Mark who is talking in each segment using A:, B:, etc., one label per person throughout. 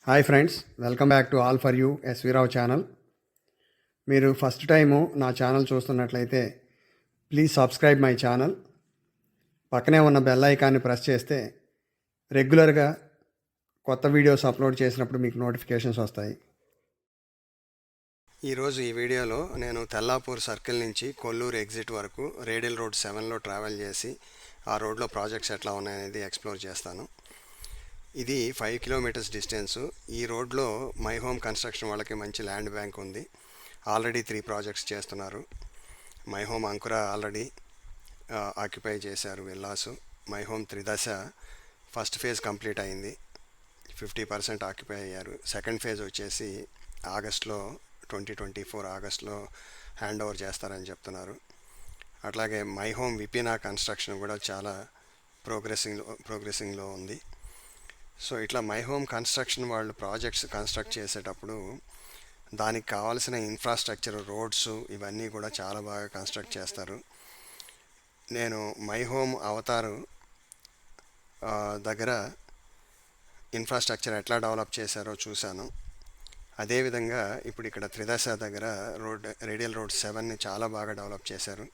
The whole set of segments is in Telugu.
A: Hi friends, welcome back to all for you SV Rao channel. మీరు ఫస్ట్ టైము నా ఛానల్ చూస్తున్నట్లయితే ప్లీజ్ సబ్స్క్రైబ్ మై ఛానల్. పక్కనే ఉన్న బెల్ ఐకాన్ని ప్రెస్ చేస్తే రెగ్యులర్గా కొత్త వీడియోస్ అప్లోడ్ చేసినప్పుడు మీకు నోటిఫికేషన్స్ వస్తాయి. ఈరోజు ఈ వీడియోలో నేను తెల్లాపూర్ సర్కిల్ నుంచి కొల్లూరు ఎగ్జిట్ వరకు రేడియల్ రోడ్ 7లో ట్రావెల్ చేసి ఆ రోడ్లో ప్రాజెక్ట్స్ ఎట్లా ఉన్నాయనేది ఎక్స్ప్లోర్ చేస్తాను. ఇది 5 కిలోమీటర్స్ డిస్టెన్సు. ఈ రోడ్లో మై హోమ్ కన్స్ట్రక్షన్ వాళ్ళకి మంచి ల్యాండ్ బ్యాంక్ ఉంది. ఆల్రెడీ 3 ప్రాజెక్ట్స్ చేస్తున్నారు. My home Ankura already occupy చేశారు villas. My home Tridasa first phase complete అయింది, 50% ఆక్యుపై అయ్యారు. సెకండ్ ఫేజ్ వచ్చేసి ఆగస్ట్లో 2024 ఆగస్ట్లో హ్యాండ్ ఓవర్ చేస్తారని చెప్తున్నారు. అట్లాగే మై హోమ్ విపినా కన్స్ట్రక్షన్ కూడా చాలా ప్రోగ్రెసింగ్లో ఉంది. సో ఇట్లా మై హోమ్ కన్స్ట్రక్షన్ వాళ్ళు ప్రాజెక్ట్స్ కన్స్ట్రక్ట్ చేసేటప్పుడు దానికి కావాల్సిన ఇన్ఫ్రాస్ట్రక్చర్, రోడ్స్ ఇవన్నీ కూడా చాలా బాగా కన్స్ట్రక్ట్ చేస్తారు. నేను మై హోమ్ అవతారు దగ్గర ఇన్ఫ్రాస్ట్రక్చర్ ఎట్లా డెవలప్ చేశారో చూశాను. అదేవిధంగా ఇప్పుడు ఇక్కడ త్రిదశ దగ్గర రేడియల్ రోడ్ 7ని చాలా బాగా డెవలప్ చేశారు.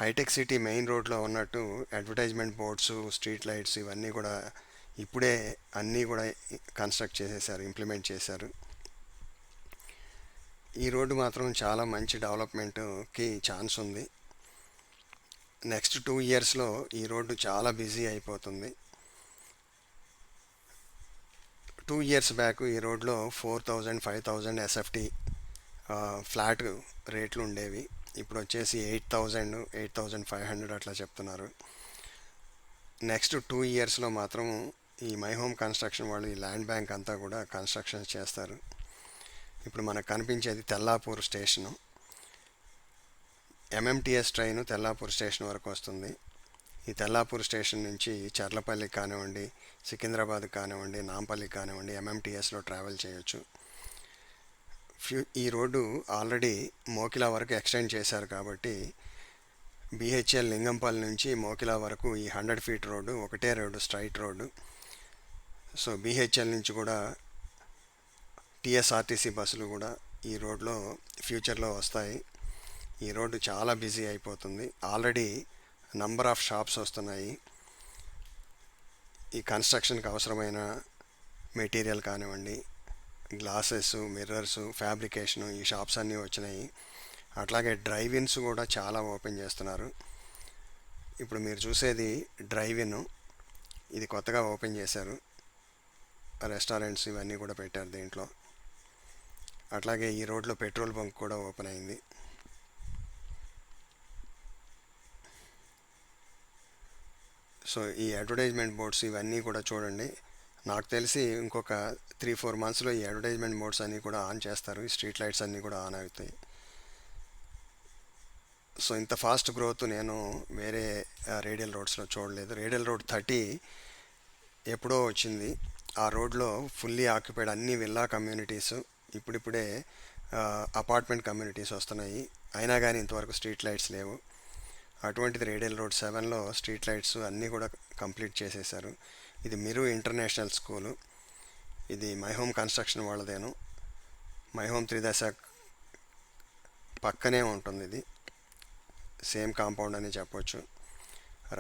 A: హైటెక్ సిటీ మెయిన్ రోడ్లో ఉన్నట్టు అడ్వర్టైజ్మెంట్ బోర్డ్స్, స్ట్రీట్ లైట్స్ ఇవన్నీ కూడా ఇప్పుడే అన్నీ కూడా కన్స్ట్రక్ట్ చేసేసారు, ఇంప్లిమెంట్ చేశారు. ఈ రోడ్డు మాత్రం చాలా మంచి డెవలప్మెంట్కి ఛాన్స్ ఉంది. నెక్స్ట్ 2 ఇయర్స్లో ఈ రోడ్డు చాలా బిజీ అయిపోతుంది. 2 ఇయర్స్ బ్యాక్ ఈ రోడ్లో 4000, 5000 ఎస్ఎఫ్టీ ఫ్లాట్ రేట్లు ఉండేవి. ఇప్పుడు వచ్చేసి 8000, 8500 అట్లా చెప్తున్నారు. నెక్స్ట్ 2 ఇయర్స్లో మాత్రం ఈ మై హోమ్ కన్స్ట్రక్షన్ వాళ్ళు ఈ ల్యాండ్ బ్యాంక్ అంతా కూడా కన్స్ట్రక్షన్ చేస్తారు. ఇప్పుడు మనకు కనిపించేది Tellapur station. MMTS train Tellapur station వరకు వస్తుంది. ఈ తెల్లాపూర్ స్టేషన్ నుంచి చర్లపల్లి కానివ్వండి, సికింద్రాబాద్ కానివ్వండి, నాంపల్లి కానివ్వండి ఎంఎంటీఎస్లో ట్రావెల్ చేయొచ్చు. ఈ రోడ్డు ఆల్రెడీ మోకిలా వరకు ఎక్స్టెండ్ చేశారు కాబట్టి బిహెచ్ఎల్ లింగంపల్లి నుంచి మోకిలా వరకు ఈ 100 ఫీట్ రోడ్డు ఒకటే road, straight road. So BHL నుంచి కూడా టీఎస్ఆర్టీసీ బస్సులు కూడా ఈ రోడ్లో ఫ్యూచర్లో వస్తాయి. ఈ రోడ్డు చాలా బిజీ అయిపోతుంది. ఆల్రెడీ నంబర్ ఆఫ్ షాప్స్ వస్తున్నాయి. ఈ కన్స్ట్రక్షన్కి అవసరమైన మెటీరియల్ కానివ్వండి, గ్లాసెస్, మిర్రర్స్, ఫ్యాబ్రికేషను, ఈ షాప్స్ అన్నీ వచ్చినాయి. అట్లాగే డ్రైవ్ ఇన్స్ కూడా చాలా ఓపెన్ చేస్తున్నారు. ఇప్పుడు మీరు చూసేది డ్రైవ్ ఇన్, ఇది కొత్తగా ఓపెన్ చేశారు. రెస్టారెంట్స్ ఇవన్నీ కూడా పెట్టారు దీంట్లో. అట్లాగే ఈ రోడ్లో పెట్రోల్ బంక్ కూడా ఓపెన్ అయింది. సో ఈ అడ్వర్టైజ్మెంట్ బోర్డ్స్ ఇవన్నీ కూడా చూడండి. నాకు తెలిసి ఇంకొక 3-4 మంత్స్లో ఈ అడ్వర్టైజ్మెంట్ బోర్డ్స్ అన్నీ కూడా ఆన్ చేస్తారు. ఈ స్ట్రీట్ లైట్స్ అన్నీ కూడా ఆన్ అవుతాయి. సో ఇంత ఫాస్ట్ గ్రోత్ నేను వేరే రేడియల్ రోడ్స్లో చూడలేదు. రేడియల్ రోడ్ 30 ఎప్పుడో వచ్చింది. ఆ రోడ్లో ఫుల్లీ ఆక్యుపైడ్ అన్ని విల్లా కమ్యూనిటీస్, ఇప్పుడిప్పుడే అపార్ట్మెంట్ కమ్యూనిటీస్ వస్తున్నాయి. అయినా కానీ ఇంతవరకు స్ట్రీట్ లైట్స్ లేవు. అటువంటిది రేడియల్ రోడ్ 7లో స్ట్రీట్ లైట్స్ అన్నీ కూడా కంప్లీట్ చేసేసారు. ఇది మిరు ఇంటర్నేషనల్ స్కూలు. ఇది మై హోమ్ కన్స్ట్రక్షన్ వాళ్ళదేను. మై హోమ్ త్రిదశ పక్కనే ఉంటుంది. ఇది సేమ్ కాంపౌండ్ అని చెప్పొచ్చు.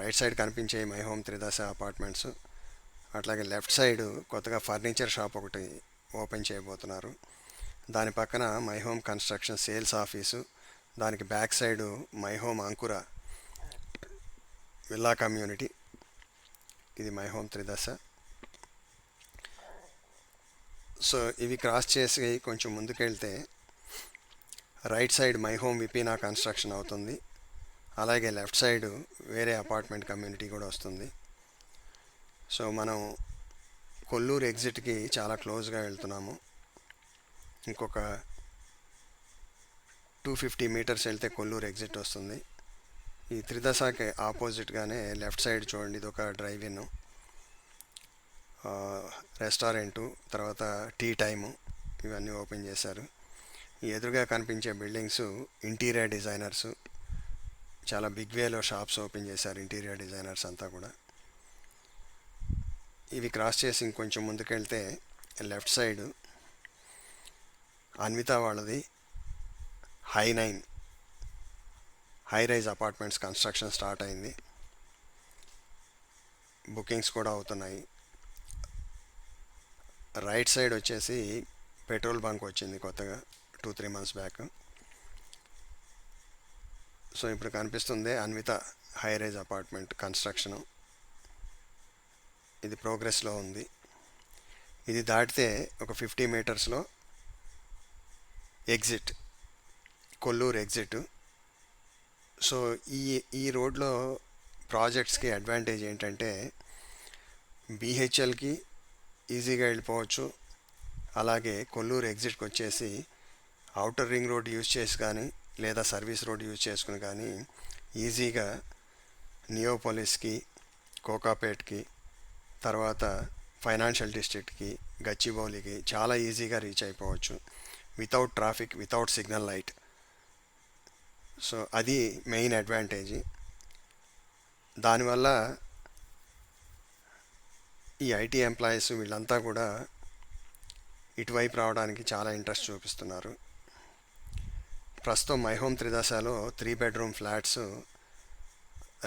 A: రైట్ సైడ్ కనిపించే మై హోమ్ త్రిదశ అపార్ట్మెంట్స్. అట్లాగే లెఫ్ట్ సైడ్ కొత్తగా ఫర్నిచర్ షాప్ ఒకటి ఓపెన్ చేయబోతున్నారు. దాని పక్కన my home construction sales office, దానికి back side my home Ankura villa community. ఇది మై హోమ్ త్రిదశ. సో ఇవి క్రాస్ చేసి కొంచెం ముందుకెళ్తే right side my home Vipina construction అవుతుంది. అలాగే లెఫ్ట్ సైడు వేరే అపార్ట్మెంట్ కమ్యూనిటీ కూడా వస్తుంది. సో మనం కొల్లూరు ఎగ్జిట్కి చాలా క్లోజ్గా వెళ్తున్నాము. ఇంకొక 250 మీటర్స్ వెళ్తే కొల్లూరు ఎగ్జిట్ వస్తుంది. ఈ త్రిదశకి ఆపోజిట్గానే లెఫ్ట్ సైడ్ చూడండి, ఇది ఒక డ్రైవ్ ఇన్, రెస్టారెంటు, తర్వాత టీ టైము ఇవన్నీ ఓపెన్ చేశారు. ఈ ఎదురుగా కనిపించే బిల్డింగ్స్ ఇంటీరియర్ డిజైనర్స్, చాలా బిగ్ వేలో షాప్స్ ఓపెన్ చేశారు ఇంటీరియర్ డిజైనర్స్ అంతా కూడా. ఇవి క్రాస్ చేసి ఇంకొంచెం ముందుకెళ్తే లెఫ్ట్ సైడ్ అన్విత వాళ్ళది హై9 high rise apartments construction start అయింది. బుకింగ్స్ కూడా అవుతున్నాయి. రైట్ సైడ్ వచ్చేసి పెట్రోల్ బంక్ వచ్చింది కొత్తగా 2-3 months బ్యాక్. సో ఇప్పుడు కనిపిస్తుంది Anvita high rise apartment construction. ఇది ప్రోగ్రెస్లో ఉంది. ఇది దాటితే ఒక 50 meters exit, Kollur exit. So ఈ రోడ్లో ప్రాజెక్ట్స్కి అడ్వాంటేజ్ ఏంటంటే బీహెచ్ఎల్కి ఈజీగా వెళ్ళిపోవచ్చు. అలాగే కొల్లూరు ఎగ్జిట్కి వచ్చేసి అవుటర్ రింగ్ రోడ్ యూజ్ చేసి కానీ లేదా సర్వీస్ రోడ్ యూజ్ చేసుకుని కానీ ఈజీగా నియోపోలిస్కి, కోకాపేట్కి, తర్వాత ఫైనాన్షియల్ డిస్ట్రిక్ట్కి, గచ్చిబౌలికి చాలా ఈజీగా రీచ్ అయిపోవచ్చు without traffic, without signal light. So అది మెయిన్ అడ్వాంటేజ్. దానివల్ల ఈ ఐటీ ఎంప్లాయీస్ వీళ్ళంతా కూడా ఇటువైపు రావడానికి చాలా ఇంట్రెస్ట్ చూపిస్తున్నారు. ప్రస్తుతం మై హోమ్ త్రిదశలో 3 bedroom ఫ్లాట్స్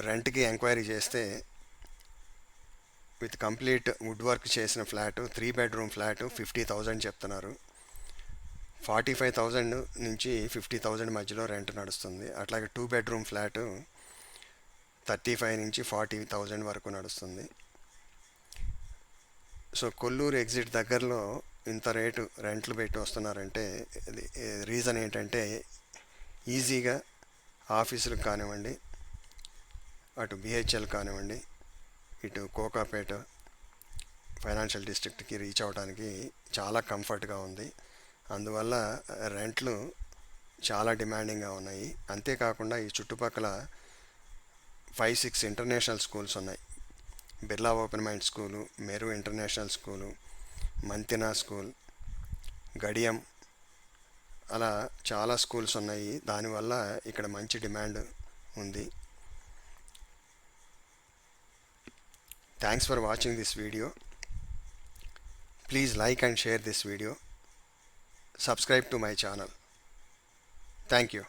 A: రెంట్కి ఎంక్వైరీ చేస్తే విత్ కంప్లీట్ వుడ్ వర్క్ చేసిన ఫ్లాట్ 3 bedroom ఫ్లాట్ 50,000 చెప్తున్నారు. 45,000 నుంచి 50,000 మధ్యలో రెంట్ నడుస్తుంది. అట్లాగే 2 bedroom ఫ్లాట్ 35 నుంచి 40,000 వరకు నడుస్తుంది. సో కొల్లూరు ఎగ్జిట్ దగ్గరలో ఇంత రేటు రెంట్లు పెట్టి వస్తున్నారంటే రీజన్ ఏంటంటే ఈజీగా ఆఫీసులకు కానివ్వండి, అటు బిహెచ్ఎల్ కానివ్వండి, ఇటు కోకాపేట ఫైనాన్షియల్ డిస్ట్రిక్ట్కి రీచ్ అవ్వడానికి చాలా కంఫర్ట్గా ఉంది. అందువల్ల రెంట్లు చాలా డిమాండింగ్గా ఉన్నాయి. అంతేకాకుండా ఈ చుట్టుపక్కల 5-6 ఇంటర్నేషనల్ స్కూల్స్ ఉన్నాయి. Birla open mind school, Meru international school, Mantina school, Gaudium, అలా చాలా స్కూల్స్ ఉన్నాయి. దానివల్ల ఇక్కడ మంచి డిమాండ్ ఉంది. Thanks for watching this video. Please like and share this video. Subscribe to my channel. Thank you.